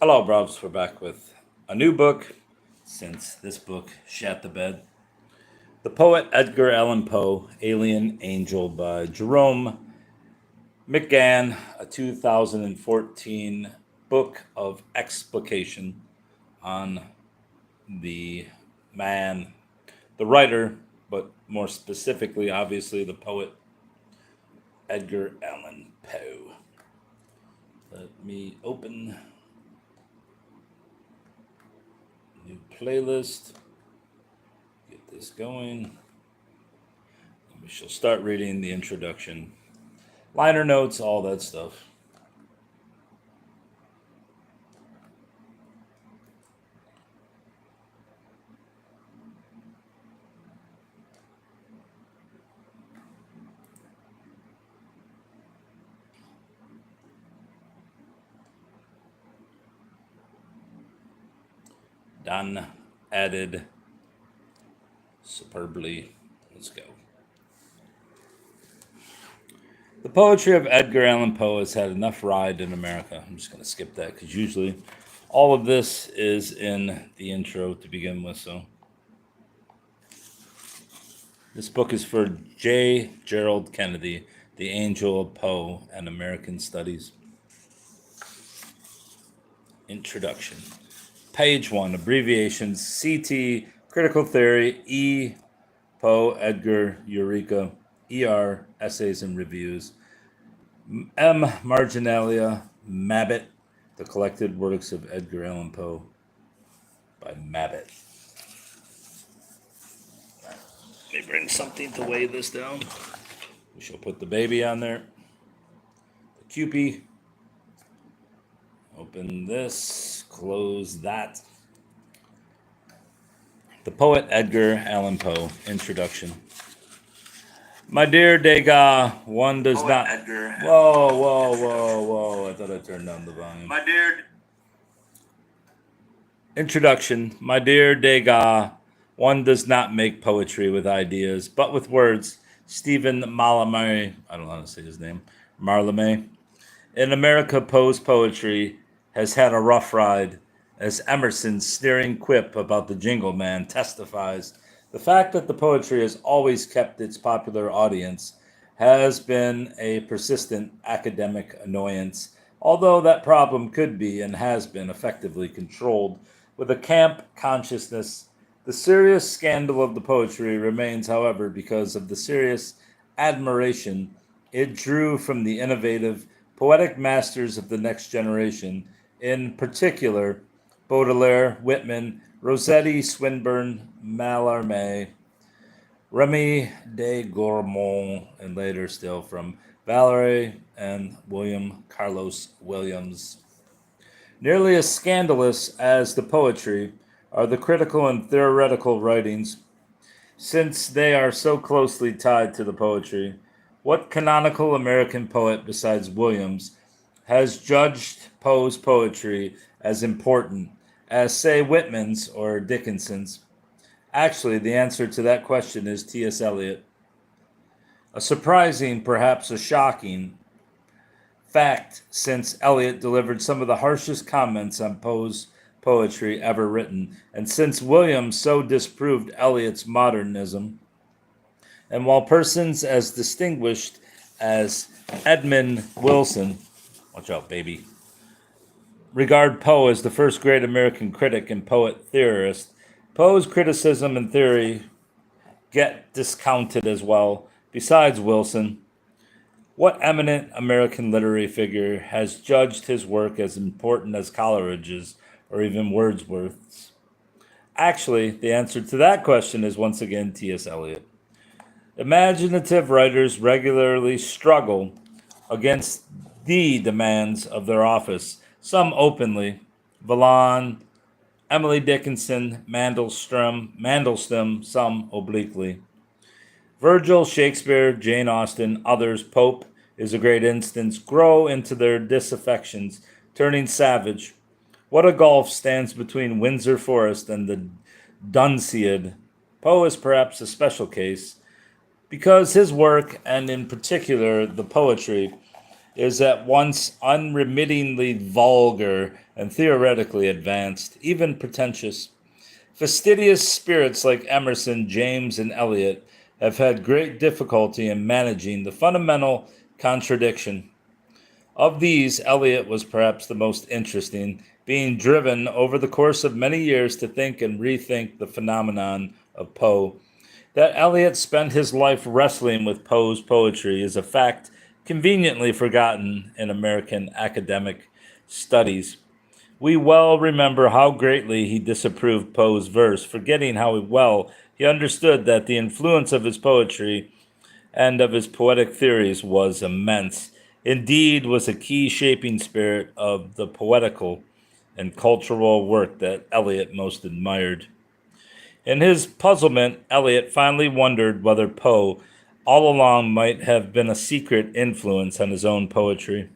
Hello, Brubs. We're back with a new book since this book shat the bed. The poet Edgar Allan Poe, Alien Angel by Jerome McGann, a 2014 book of explication on the man, the writer, but more specifically, obviously, the poet Edgar Allan Poe. Let me open new playlist. Get this going. We shall start reading the introduction, liner notes, all that stuff. Done, added, superbly. Let's go. The poetry of Edgar Allan Poe has had enough ride in America. I'm just going to skip that because usually all of this is in the intro to begin with. So this book is for J. Gerald Kennedy, The Angel of Poe and American Studies. Introduction. Page 1, abbreviations: CT, critical theory; E, Poe, Edgar, Eureka; ER, essays and reviews; M, marginalia; Mabbott, the collected works of Edgar Allan Poe by Mabbott. Let me bring something to weigh this down. We shall put the baby on there. The Cupie. Open this, close that. The poet Edgar Allan Poe, introduction. My dear Degas, one does Poet not. Edgar. Whoa! I thought I turned down the volume. My dear. Introduction. My dear Degas, one does not make poetry with ideas, but with words. Stephen Mallarmé, I don't know how to say his name, Mallarmé. In America, Poe's poetry has had a rough ride, as Emerson's sneering quip about the Jingle Man testifies. The fact that the poetry has always kept its popular audience has been a persistent academic annoyance, although that problem could be and has been effectively controlled with a camp consciousness. The serious scandal of the poetry remains, however, because of the serious admiration it drew from the innovative, poetic masters of the next generation, in particular Baudelaire, Whitman, Rossetti, Swinburne, Mallarmé, Remy de Gourmont, and later still from Valery and William Carlos Williams. Nearly as scandalous as the poetry are the critical and theoretical writings, since they are so closely tied to the poetry. What canonical American poet besides Williams has judged Poe's poetry as important as, say, Whitman's or Dickinson's? Actually, the answer to that question is T.S. Eliot. A surprising, perhaps a shocking fact, since Eliot delivered some of the harshest comments on Poe's poetry ever written, and since Williams so disproved Eliot's modernism. And while persons as distinguished as Edmund Wilson, watch out, baby, regard Poe as the first great American critic and poet-theorist, Poe's criticism and theory get discounted as well. Besides Wilson, what eminent American literary figure has judged his work as important as Coleridge's or even Wordsworth's? Actually, the answer to that question is once again T.S. Eliot. Imaginative writers regularly struggle against the demands of their office, some openly. Vaughan, Emily Dickinson, Mandelstam, some obliquely. Virgil, Shakespeare, Jane Austen, others, Pope is a great instance, grow into their disaffections, turning savage. What a gulf stands between Windsor Forest and the Dunciad. Poe is perhaps a special case, because his work, and in particular the poetry, is at once unremittingly vulgar and theoretically advanced, even pretentious. Fastidious spirits like Emerson, James, and Eliot have had great difficulty in managing the fundamental contradiction. Of these, Eliot was perhaps the most interesting, being driven over the course of many years to think and rethink the phenomenon of Poe. That Eliot spent his life wrestling with Poe's poetry is a fact conveniently forgotten in American academic studies. We well remember how greatly he disapproved Poe's verse, forgetting how well he understood that the influence of his poetry and of his poetic theories was immense. Indeed, was a key shaping spirit of the poetical and cultural work that Eliot most admired. In his puzzlement, Eliot finally wondered whether Poe all along might have been a secret influence on his own poetry.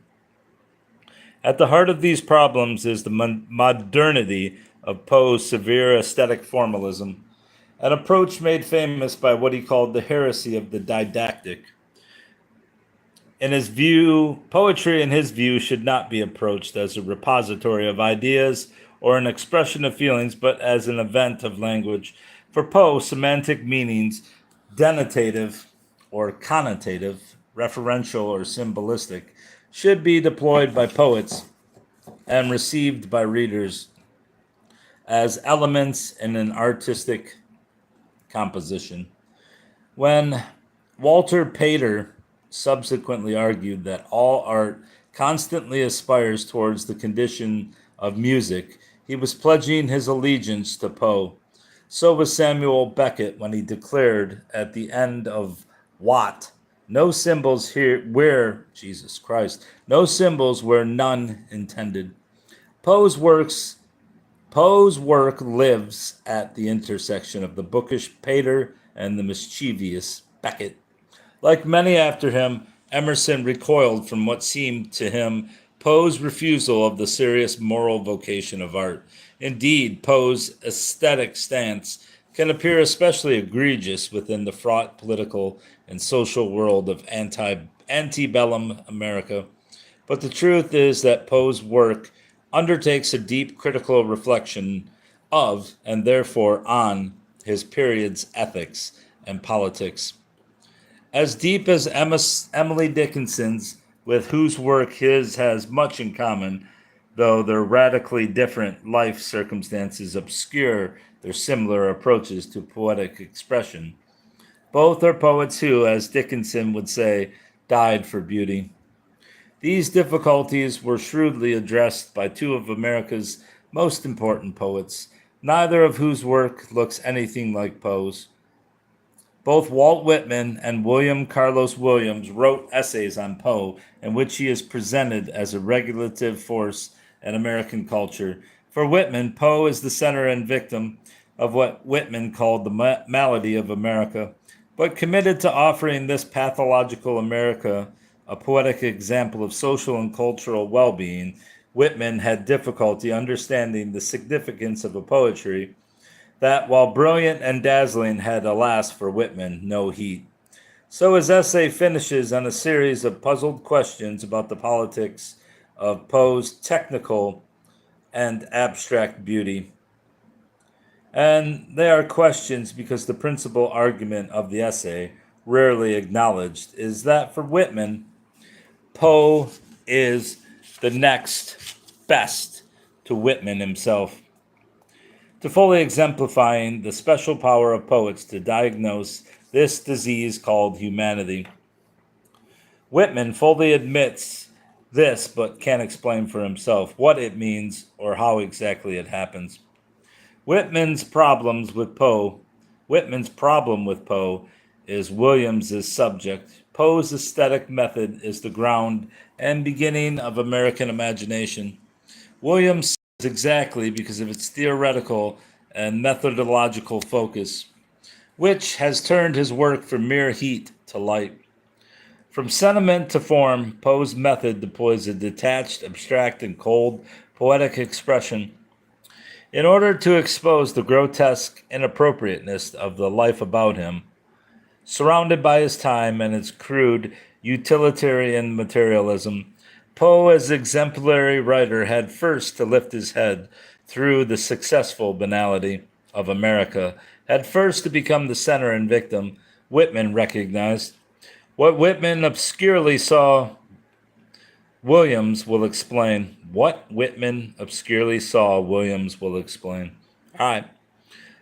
At the heart of these problems is the modernity of Poe's severe aesthetic formalism, an approach made famous by what he called the heresy of the didactic. In his view, poetry, in his view, should not be approached as a repository of ideas or an expression of feelings, but as an event of language. For Poe, semantic meanings, denotative or connotative, referential or symbolistic, should be deployed by poets and received by readers as elements in an artistic composition. When Walter Pater subsequently argued that all art constantly aspires towards the condition of music, he was pledging his allegiance to Poe. So was Samuel Beckett when he declared at the end of Watt, no symbols here where Jesus Christ, no symbols where none intended. Poe's work lives at the intersection of the bookish Pater and the mischievous Beckett. Like many after him, Emerson recoiled from what seemed to him Poe's refusal of the serious moral vocation of art. Indeed, Poe's aesthetic stance can appear especially egregious within the fraught political and social world of antebellum America. But the truth is that Poe's work undertakes a deep critical reflection of, and therefore on, his period's ethics and politics. As deep as Emily Dickinson's, with whose work his has much in common, though their radically different life circumstances obscure their similar approaches to poetic expression. Both are poets who, as Dickinson would say, died for beauty. These difficulties were shrewdly addressed by two of America's most important poets, neither of whose work looks anything like Poe's. Both Walt Whitman and William Carlos Williams wrote essays on Poe in which he is presented as a regulative force in American culture. For Whitman, Poe is the center and victim of what Whitman called the malady of America, but committed to offering this pathological America a poetic example of social and cultural well-being. Whitman had difficulty understanding the significance of a poetry that, while brilliant and dazzling, had, alas for Whitman, no heat. So his essay finishes on a series of puzzled questions about the politics of Poe's technical and abstract beauty. And they are questions because the principal argument of the essay, rarely acknowledged, is that for Whitman, Poe is the next best to Whitman himself. To fully exemplifying the special power of poets to diagnose this disease called humanity. Whitman fully admits this, but can't explain for himself what it means or how exactly it happens. Whitman's problem with Poe is Williams's subject. Poe's aesthetic method is the ground and beginning of American imagination. Williams exactly because of its theoretical and methodological focus, which has turned his work from mere heat to light. From sentiment to form, Poe's method deploys a detached, abstract, and cold poetic expression in order to expose the grotesque inappropriateness of the life about him, surrounded by his time and its crude utilitarian materialism. Poe, as exemplary writer, had first to lift his head through the successful banality of America, had first to become the center and victim. Whitman recognized. What Whitman obscurely saw, Williams will explain. What Whitman obscurely saw, Williams will explain. All right.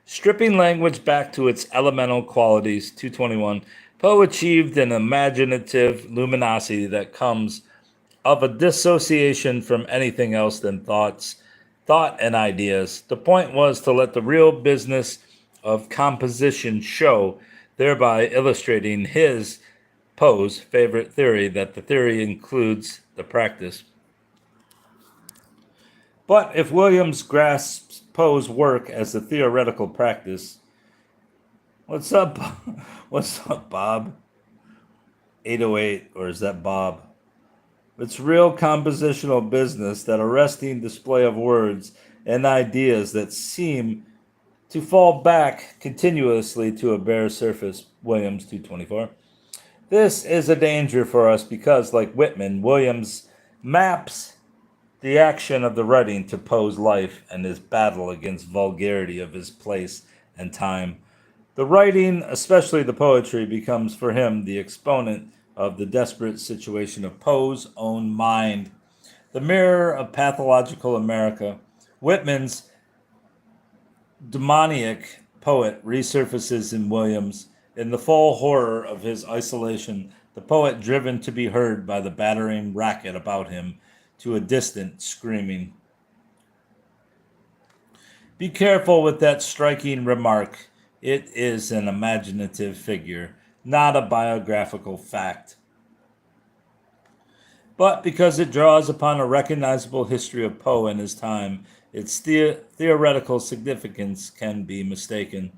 Stripping language back to its elemental qualities, 221, Poe achieved an imaginative luminosity that comes of a dissociation from anything else than thought and ideas. The point was to let the real business of composition show, thereby illustrating his, Poe's, favorite theory, that the theory includes the practice. But if Williams grasps Poe's work as a theoretical practice, what's up? What's up, Bob? 808, or is that Bob? It's real compositional business, that arresting display of words and ideas that seem to fall back continuously to a bare surface. Williams 224. This is a danger for us because, like Whitman, Williams maps the action of the writing to Poe's life and his battle against vulgarity of his place and time. The writing, especially the poetry, becomes for him the exponent of the desperate situation of Poe's own mind, the mirror of pathological America. Whitman's demoniac poet resurfaces in Williams in the full horror of his isolation, the poet driven to be heard by the battering racket about him to a distant screaming. Be careful with that striking remark. It is an imaginative figure, not a biographical fact. But because it draws upon a recognizable history of Poe and his time, its theoretical significance can be mistaken.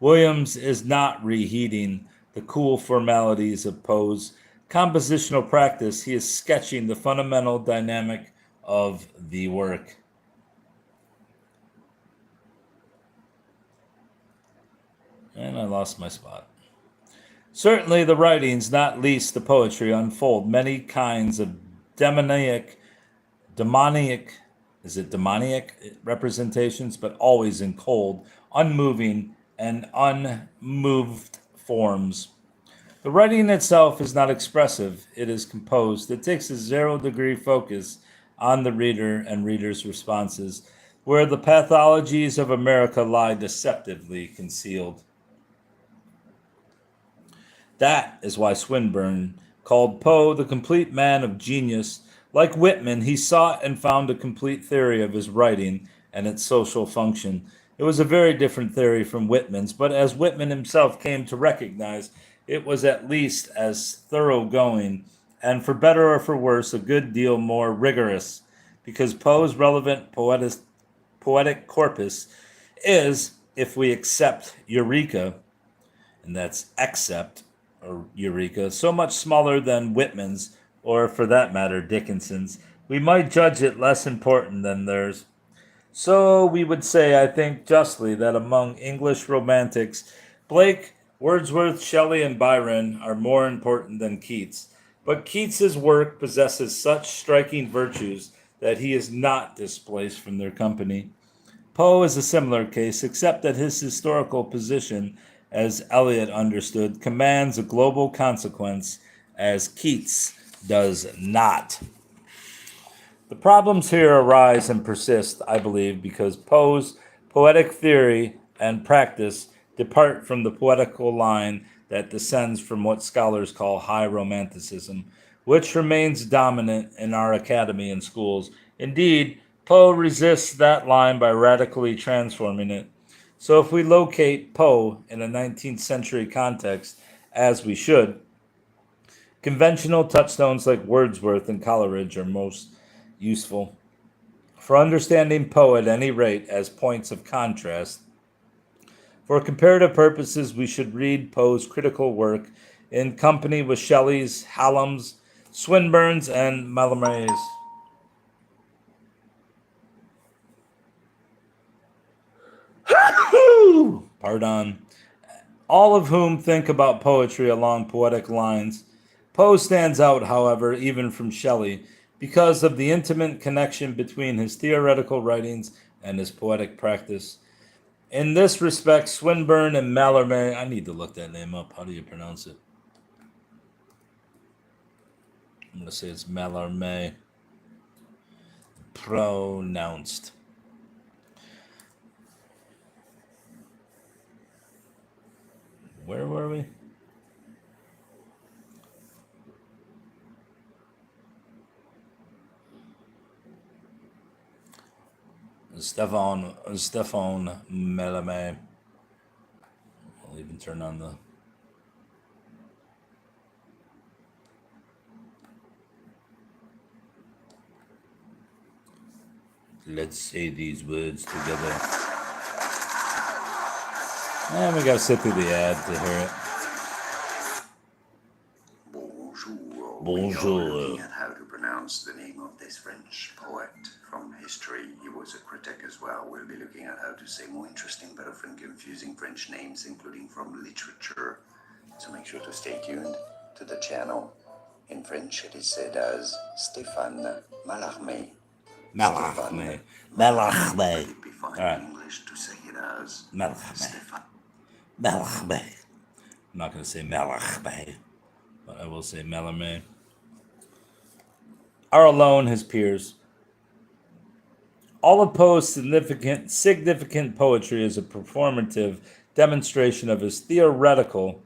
Williams is not reheating the cool formalities of Poe's compositional practice. He is sketching the fundamental dynamic of the work. And I lost my spot. Certainly the writings, not least the poetry, unfold many kinds of demoniac representations, but always in cold, unmoving, and unmoved forms. The writing itself is not expressive, it is composed. It takes a 0-degree focus on the reader and readers' responses, where the pathologies of America lie deceptively concealed. That is why Swinburne called Poe the complete man of genius. Like Whitman, he sought and found a complete theory of his writing and its social function. It was a very different theory from Whitman's, but as Whitman himself came to recognize, it was at least as thoroughgoing, and for better or for worse, a good deal more rigorous, because Poe's relevant poetic corpus is, if we accept Eureka, and that's accept, or Eureka, so much smaller than Whitman's, or for that matter, Dickinson's, we might judge it less important than theirs. So we would say, I think justly, that among English romantics, Blake, Wordsworth, Shelley, and Byron are more important than Keats. But Keats's work possesses such striking virtues that he is not displaced from their company. Poe is a similar case, except that his historical position, as Eliot understood, commands a global consequence, as Keats does not. The problems here arise and persist, I believe, because Poe's poetic theory and practice depart from the poetical line that descends from what scholars call high romanticism, which remains dominant in our academy and schools. Indeed, Poe resists that line by radically transforming it. So if we locate Poe in a 19th century context, as we should, conventional touchstones like Wordsworth and Coleridge are most useful. For understanding Poe at any rate as points of contrast, for comparative purposes, we should read Poe's critical work in company with Shelley's, Hallam's, Swinburne's, and Mallarmé's. Pardon. All of whom think about poetry along poetic lines. Poe stands out, however, even from Shelley, because of the intimate connection between his theoretical writings and his poetic practice. In this respect, Swinburne and Mallarmé, I need to look that name up. How do you pronounce it? I'm going to say it's Mallarmé. Pronounced. Where were we? Stefan Mallarmé. I'll even turn on the... Let's say these words together. And we gotta sit through the ad to hear it. Bonjour. Bonjour. We are looking at how to pronounce the name of this French poet from history. He was a critic as well. We'll be looking at how to say more interesting but often confusing French names, including from literature. So make sure to stay tuned to the channel. In French, it is said as Stéphane Mallarmé. Mallarmé. It would be fine All right. in English to say it as Mallarmé. Mallarmé. I'm not going to say Mallarmé, but I will say Mallarmé. Are alone his peers. All of Poe's significant poetry is a performative demonstration of his theoretical...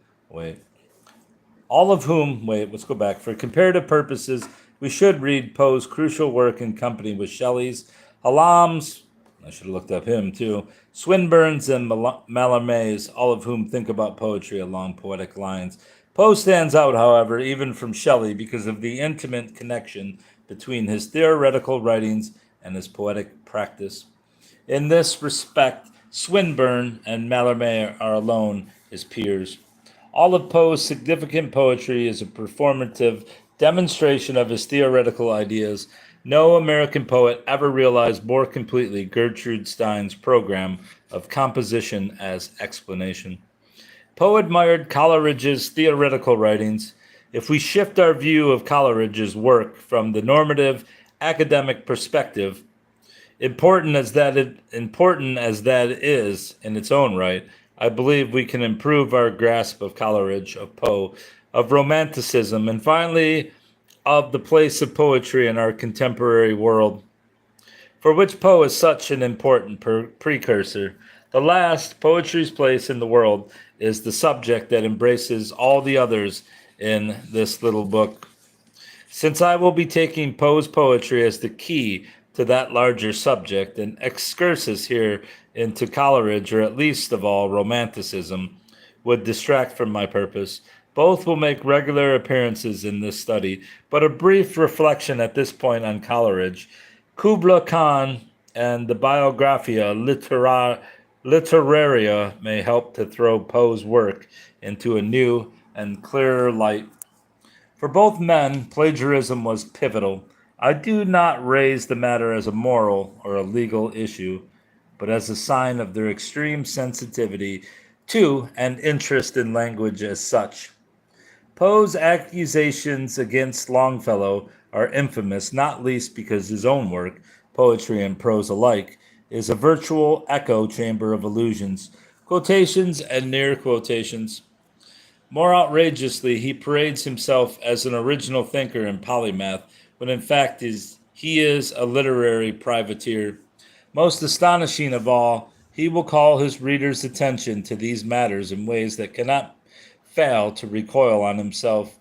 All of whom... let's go back. For comparative purposes, we should read Poe's crucial work in company with Shelley's, Hallam's, I should have looked up him too, Swinburne's and Mallarmé's, all of whom think about poetry along poetic lines. Poe stands out, however, even from Shelley because of the intimate connection between his theoretical writings and his poetic practice. In this respect, Swinburne and Mallarmé are alone his peers. All of Poe's significant poetry is a performative demonstration of his theoretical ideas. No American poet ever realized more completely Gertrude Stein's program of composition as explanation. Poe admired Coleridge's theoretical writings. If we shift our view of Coleridge's work from the normative academic perspective, important as that is in its own right, I believe we can improve our grasp of Coleridge, of Poe, of Romanticism, and finally of the place of poetry in our contemporary world, for which Poe is such an important precursor. The last, poetry's place in the world, is the subject that embraces all the others in this little book. Since I will be taking Poe's poetry as the key to that larger subject, an excursus here into Coleridge, or at least of all Romanticism, would distract from my purpose. Both will make regular appearances in this study, but a brief reflection at this point on Coleridge, Kubla Khan, and the Biographia Literaria may help to throw Poe's work into a new and clearer light. For both men, plagiarism was pivotal. I do not raise the matter as a moral or a legal issue, but as a sign of their extreme sensitivity to and interest in language as such. Poe's accusations against Longfellow are infamous, not least because his own work, poetry and prose alike, is a virtual echo chamber of allusions, quotations, and near quotations. More outrageously, he parades himself as an original thinker and polymath, when in fact he is a literary privateer. Most astonishing of all, he will call his readers' attention to these matters in ways that cannot fail to recoil on himself.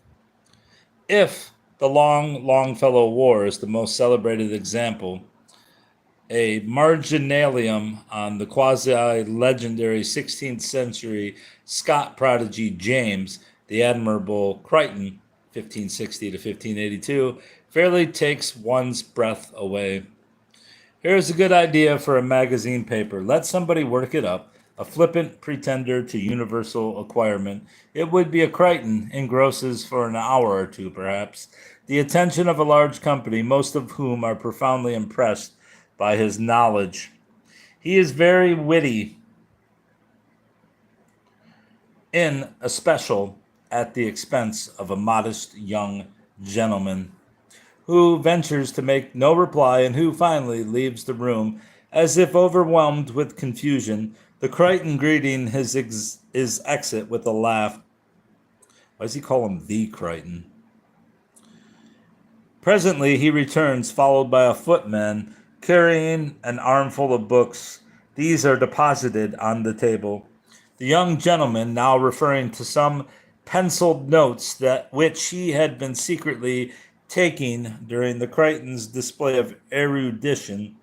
If the Longfellow War is the most celebrated example, a marginalium on the quasi-legendary 16th century Scot prodigy James, the admirable Crichton, 1560 to 1582, fairly takes one's breath away. Here's a good idea for a magazine paper. Let somebody work it up. A flippant pretender to universal acquirement. It would be a Crichton, engrosses for an hour or two, perhaps, the attention of a large company, most of whom are profoundly impressed by his knowledge. He is very witty, in especial at the expense of a modest young gentleman who ventures to make no reply and who finally leaves the room as if overwhelmed with confusion, the Crichton greeting his exit with a laugh. Why does he call him the Crichton? Presently he returns, followed by a footman carrying an armful of books. These are deposited on the table. The young gentleman, now referring to some penciled notes that which he had been secretly taking during the Crichton's display of erudition,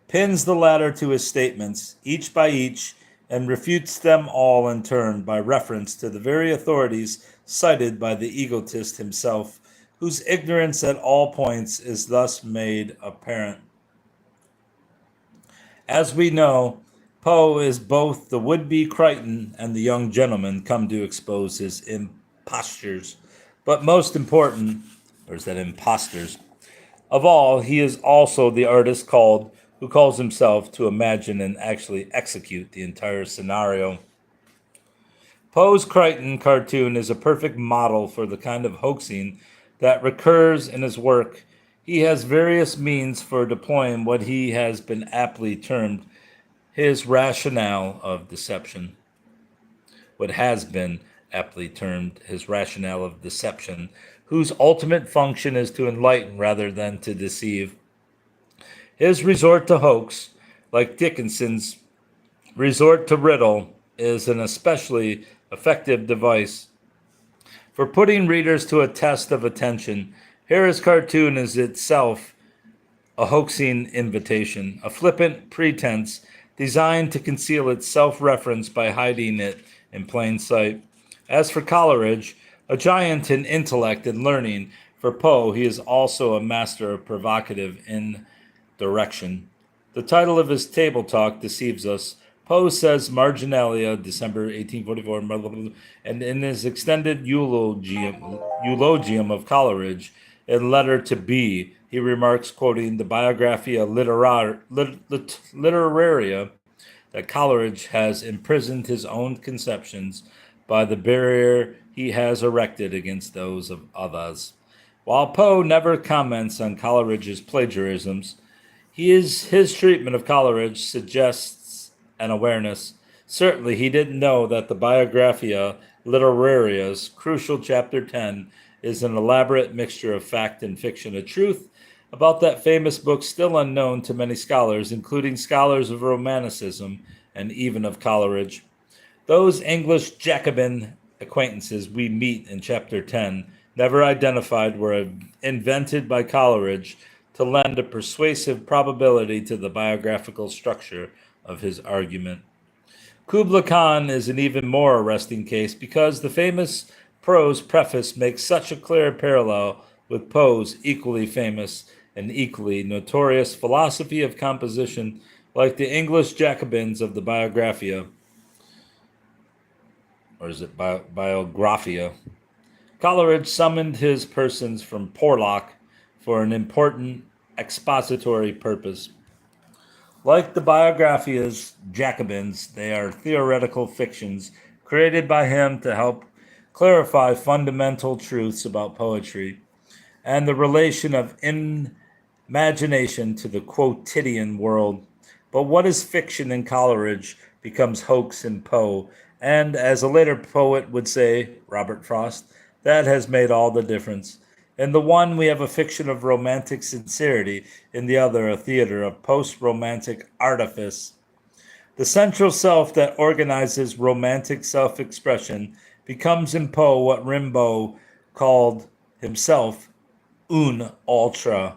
pins the latter to his statements, each by each, and refutes them all in turn by reference to the very authorities cited by the egotist himself, whose ignorance at all points is thus made apparent. As we know, Poe is both the would-be Crichton and the young gentleman come to expose his impostures. But most important, or is that imposters? Of all, he is also the artist who calls himself to imagine and actually execute the entire scenario. Poe's Crichton cartoon is a perfect model for the kind of hoaxing that recurs in his work. He has various means for deploying what he has been aptly termed his rationale of deception. What has been aptly termed his rationale of deception, whose ultimate function is to enlighten rather than to deceive. His resort to hoax, like Dickinson's resort to riddle, is an especially effective device for putting readers to a test of attention. Here his cartoon is itself a hoaxing invitation, a flippant pretense designed to conceal its self-reference by hiding it in plain sight. As for Coleridge, a giant in intellect and learning, for Poe he is also a master of provocative indirection. The title of his table talk deceives us. Poe says marginalia, December 1844, and in his extended eulogium of Coleridge, in Letter to B, he remarks, quoting the Biographia Literaria, that Coleridge has imprisoned his own conceptions by the barrier he has erected against those of others. While Poe never comments on Coleridge's plagiarisms, his treatment of Coleridge suggests an awareness. Certainly he didn't know that the Biographia Literaria's crucial chapter 10 is an elaborate mixture of fact and fiction, a truth about that famous book still unknown to many scholars, including scholars of Romanticism and even of Coleridge. Those English Jacobin acquaintances we meet in chapter 10, never identified, were invented by Coleridge to lend a persuasive probability to the biographical structure of his argument. Kubla Khan is an even more arresting case because the famous prose preface makes such a clear parallel with Poe's equally famous and equally notorious philosophy of composition, like the English Jacobins of the Biographia, or is it Biographia? Coleridge summoned his persons from Porlock for an important expository purpose. Like the Biographia's Jacobins, they are theoretical fictions created by him to help clarify fundamental truths about poetry and the relation of imagination to the quotidian world. But what is fiction in Coleridge becomes hoax in Poe, and as a later poet would say, Robert Frost, that has made all the difference. In the one, we have a fiction of romantic sincerity, in the other, a theater of post-romantic artifice. The central self that organizes romantic self-expression becomes in Poe what Rimbaud called himself un autre,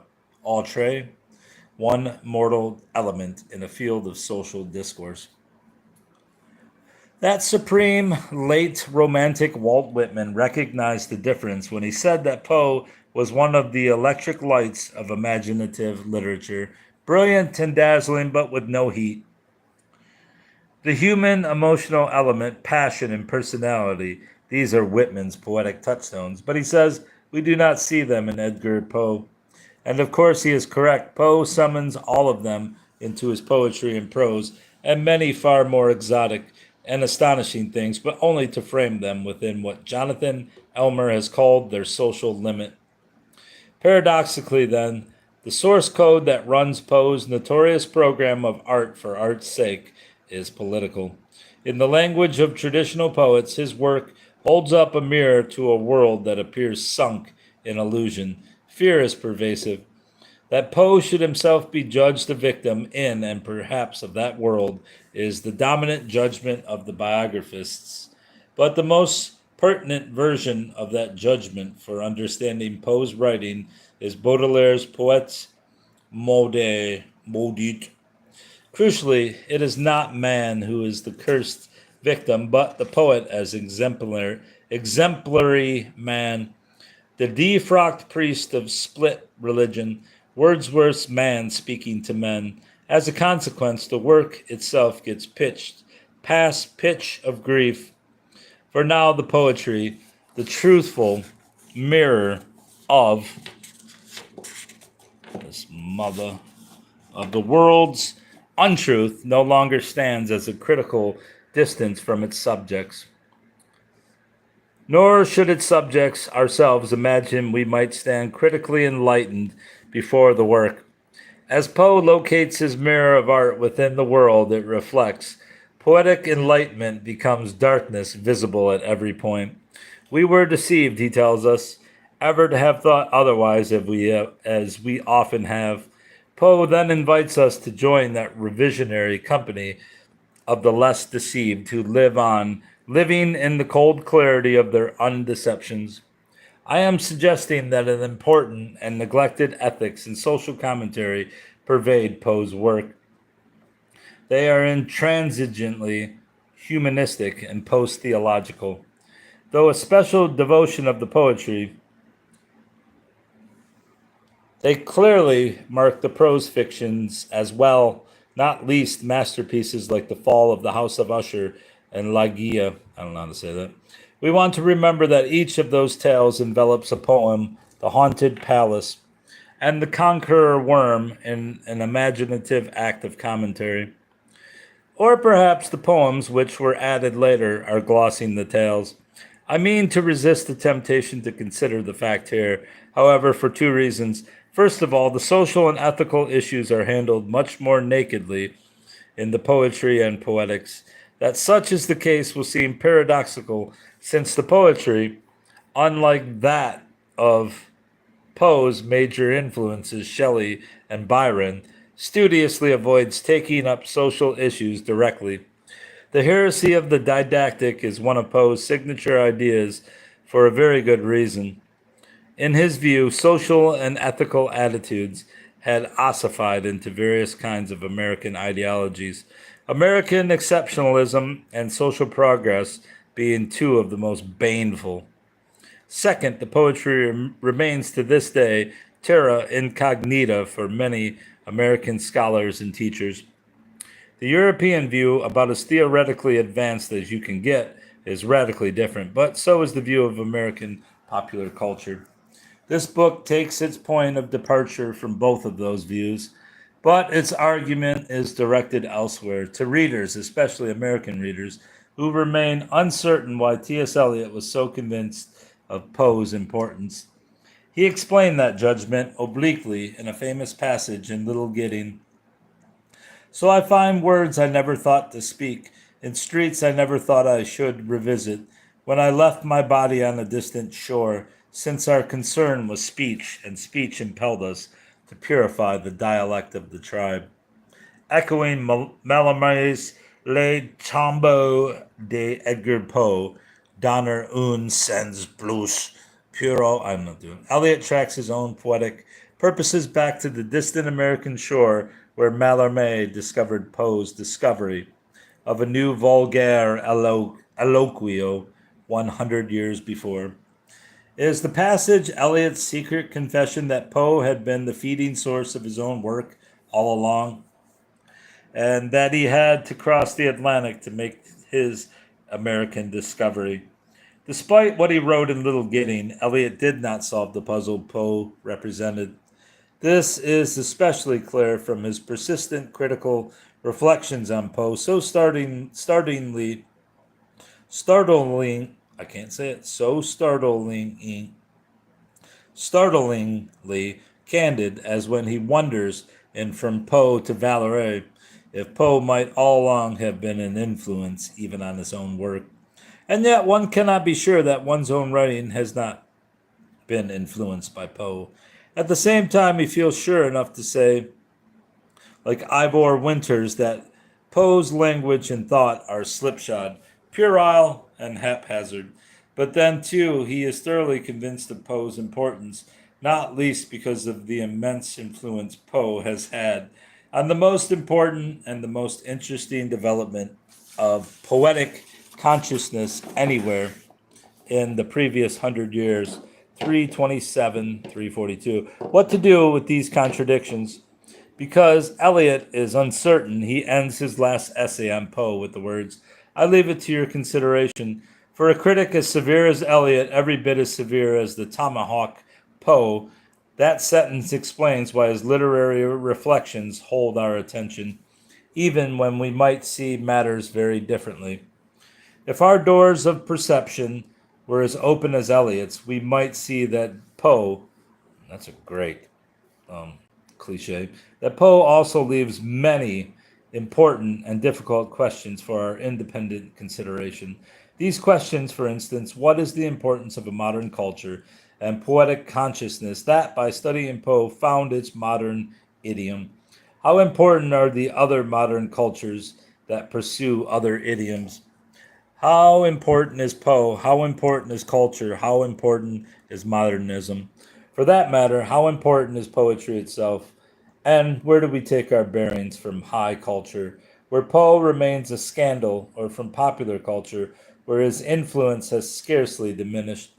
one mortal element in a field of social discourse. That supreme late romantic Walt Whitman recognized the difference when he said that Poe was one of the electric lights of imaginative literature, brilliant and dazzling but with no heat. The human emotional element, passion, and personality, these are Whitman's poetic touchstones, but he says we do not see them in Edgar Poe. And of course he is correct. Poe summons all of them into his poetry and prose, and many far more exotic and astonishing things, but only to frame them within what Jonathan Elmer has called their social limit. Paradoxically, then, the source code that runs Poe's notorious program of art for art's sake is political. In the language of traditional poets, his work holds up a mirror to a world that appears sunk in illusion. Fear is pervasive. That Poe should himself be judged a victim in and perhaps of that world is the dominant judgment of the biographists. But the most pertinent version of that judgment for understanding Poe's writing is Baudelaire's Poètes Maudits. Crucially, it is not man who is the cursed victim, but the poet as exemplary man, the defrocked priest of split religion, Wordsworth's man speaking to men. As a consequence, the work itself gets pitched past pitch of grief. For now, the poetry, the truthful mirror of this mother of the world's untruth, no longer stands as a critical distance from its subjects. Nor should its subjects ourselves imagine we might stand critically enlightened before the work. As Poe locates his mirror of art within the world it reflects, poetic enlightenment becomes darkness visible at every point. We were deceived, he tells us, ever to have thought otherwise as we often have. Poe then invites us to join that revisionary company of the less deceived who live on, living in the cold clarity of their undeceptions. I am suggesting that an important and neglected ethics and social commentary pervade Poe's work. They are intransigently humanistic and post-theological. Though a special devotion of the poetry, they clearly mark the prose fictions as well, not least masterpieces like The Fall of the House of Usher and La Guia. I don't know how to say that. We want to remember that each of those tales envelops a poem, The Haunted Palace, and The Conqueror Worm in an imaginative act of commentary. Or perhaps the poems, which were added later, are glossing the tales. I mean to resist the temptation to consider the fact here, however, for two reasons. First of all, the social and ethical issues are handled much more nakedly in the poetry and poetics. That such is the case will seem paradoxical, since the poetry, unlike that of Poe's major influences, Shelley and Byron, studiously avoids taking up social issues directly. The heresy of the didactic is one of Poe's signature ideas for a very good reason. In his view, social and ethical attitudes had ossified into various kinds of American ideologies, American exceptionalism and social progress being two of the most baneful. Second, the poetry remains to this day terra incognita for many American scholars and teachers. The European view, about as theoretically advanced as you can get, is radically different, but so is the view of American popular culture. This book takes its point of departure from both of those views, but its argument is directed elsewhere, to readers, especially American readers, who remain uncertain why T.S. Eliot was so convinced of Poe's importance. He explained that judgment obliquely in a famous passage in Little Gidding. So I find words I never thought to speak, in streets I never thought I should revisit, when I left my body on a distant shore, since our concern was speech, and speech impelled us to purify the dialect of the tribe. Echoing Mallarmé's Le Tombeau de Edgar Poe, Donner un sens plus puro. I'm not doing. Eliot tracks his own poetic purposes back to the distant American shore where Mallarmé discovered Poe's discovery of a new vulgaire alloquio 100 years before. Is the passage Eliot's secret confession that Poe had been the feeding source of his own work all along, and that he had to cross the Atlantic to make his American discovery? Despite what he wrote in Little Gidding, Eliot did not solve the puzzle Poe represented. This is especially clear from his persistent critical reflections on Poe, so startling, I can't say it, so startling startlingly candid as when he wonders in From Poe to Valerie if Poe might all along have been an influence even on his own work. And yet one cannot be sure that one's own writing has not been influenced by Poe. At the same time, he feels sure enough to say, like Ivor Winters, that Poe's language and thought are slipshod, puerile, and haphazard. But then, too, he is thoroughly convinced of Poe's importance, not least because of the immense influence Poe has had on the most important and the most interesting development of poetic consciousness anywhere in the previous 100 years. 327, 342. What to do with these contradictions? Because Eliot is uncertain, he ends his last essay on Poe with the words, I leave it to your consideration. For a critic as severe as Eliot, every bit as severe as the tomahawk Poe, that sentence explains why his literary reflections hold our attention, even when we might see matters very differently. If our doors of perception were as open as Eliot's, we might see that Poe, that's a great cliche, that Poe also leaves many important and difficult questions for our independent consideration. These questions, for instance, what is the importance of a modern culture and poetic consciousness that, by studying Poe, found its modern idiom? How important are the other modern cultures that pursue other idioms? How important is Poe? How important is culture? How important is modernism? For that matter, how important is poetry itself? And where do we take our bearings from high culture, where Poe remains a scandal, or from popular culture, where his influence has scarcely diminished?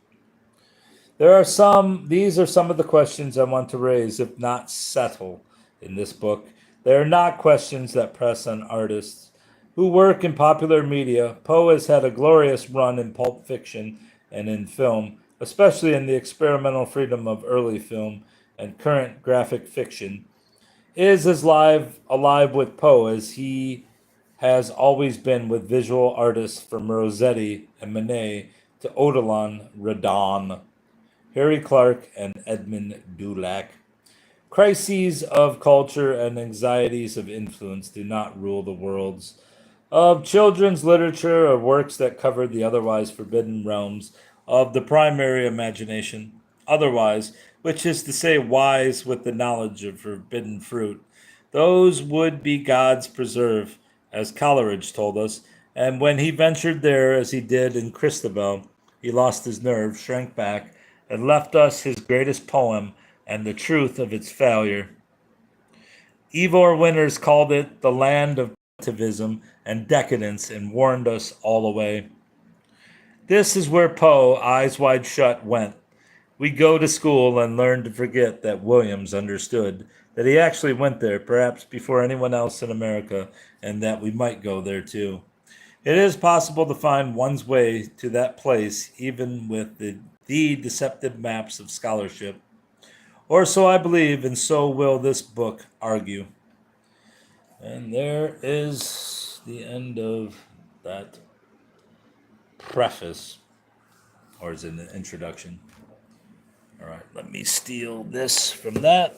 These are some of the questions I want to raise, if not settle, in this book. They are not questions that press on artists who work in popular media. Poe has had a glorious run in pulp fiction and in film, especially in the experimental freedom of early film and current graphic fiction. Is as alive with Poe as he has always been with visual artists from Rossetti and Manet to Odilon Redon, Harry Clark, and Edmund Dulac. Crises of culture and anxieties of influence do not rule the worlds of children's literature or works that cover the otherwise forbidden realms of the primary imagination. Otherwise, which is to say, wise with the knowledge of forbidden fruit, those would be God's preserve, as Coleridge told us, and when he ventured there, as he did in Christabel, he lost his nerve, shrank back, and left us his greatest poem and the truth of its failure. Ivor Winters called it the land of relativism and decadence and warned us all away. This is where Poe, eyes wide shut, went. We go to school and learn to forget that Williams understood, that he actually went there, perhaps before anyone else in America, and that we might go there too. It is possible to find one's way to that place even with the deceptive maps of scholarship. Or so I believe, and so will this book argue. And there is the end of that preface, or is it an introduction? All right, let me steal this from that.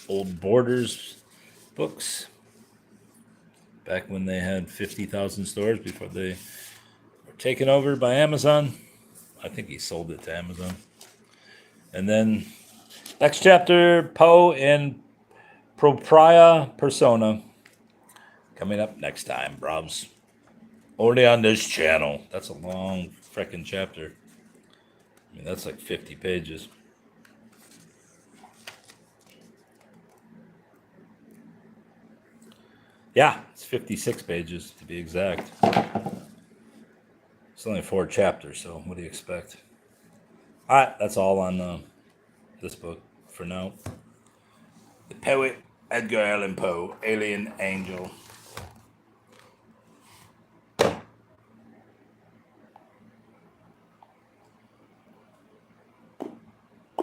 Old Borders books. Back when they had 50,000 stores before they were taken over by Amazon. I think he sold it to Amazon. And then next chapter, Poe in Propria Persona. Coming up next time, bros. Only on this channel. That's a long frickin' chapter. I mean, that's like 50 pages. Yeah, it's 56 pages to be exact. It's only 4 chapters, so what do you expect? All right, that's all on this book for now. The poet Edgar Allan Poe, Alien Angel.